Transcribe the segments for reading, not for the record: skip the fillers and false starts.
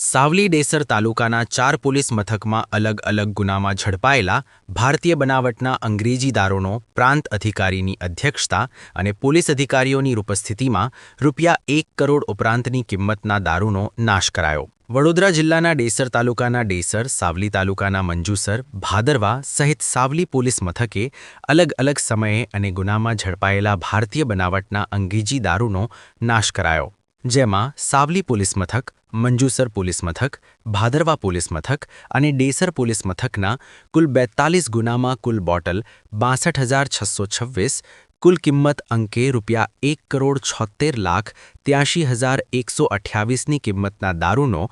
સાવલી ડેસર તાલુકાના 4 પોલીસ મથકમાં અલગ અલગ ગુનામાં ઝડપાયેલા ભારતીય બનાવટના અંગ્રેજી દારૂનો પ્રાંત અધિકારીની અધ્યક્ષતા અને પોલીસ અધિકારીઓની ઉપસ્થિતિમાં ₹1 કરોડ ઉપરાંતની કિંમતના દારૂનો નાશ કરાયો। વડોદરા જિલ્લાના ડેસર તાલુકાના ડેસર, સાવલી તાલુકાના મંજુસર, ભાદરવા સહિત સાવલી પોલીસ મથકે અલગ અલગ સમયે અને ગુનામાં ઝડપાયેલા ભારતીય બનાવટના અંગ્રેજી દારૂનો નાશ કરાયો, જેમાં સાવલી પોલીસ મથક, મંજુસર પોલીસ મથક, ભાદરવા પોલીસ મથક અને ડેસર પોલીસ મથકના કુલ 42 ગુનામાં કુલ બોટલ 62,626, કુલ કિંમત અંકે ₹1,76,83,128ની કિંમતના દારૂનો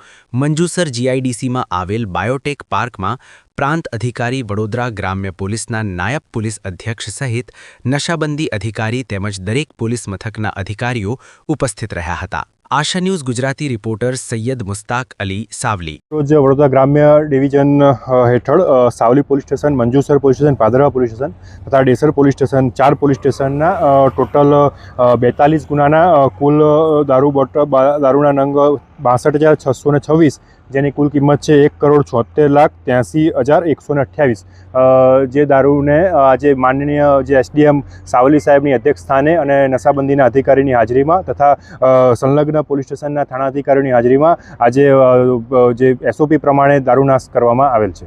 મંજુસર જીઆઈડીસીમાં આવેલ બાયોટેક પાર્કમાં પ્રાંત અધિકારી વડોદરા ગ્રામ્ય પોલીસના નાયબ પોલીસ અધ્યક્ષ સહિત નશાબંધી અધિકારી તેમજ દરેક પોલીસ મથકના અધિકારીઓ ઉપસ્થિત રહ્યા હતા। આશા ન્યૂઝ ગુજરાતી રિપોર્ટર સૈયદ મુસ્તાક અલી, સાવલી। રોજ વડોદરા ગ્રામ્ય ડિવિઝન હેઠળ Savli police station, Manjusar police station, ભાદરવા પોલીસ સ્ટેશન તથા ડેસર પોલીસ સ્ટેશન 4 પોલીસ સ્ટેશનના ટોટલ 42 ગુનાના કુલ દારૂના નંગ 62,626, જેની કુલ કિંમત છે ₹1,76,83,128। જે દારૂને આજે માનનીય જે એસડીએમ સાવલી સાહેબની અધ્યક્ષ સ્થાને અને નશાબંધીના અધિકારીની હાજરીમાં તથા સંલગ્ન પોલીસ સ્ટેશનના થાણાધિકારીઓની હાજરીમાં આજે જે એસઓપી પ્રમાણે દારૂનાશ કરવામાં આવેલ છે।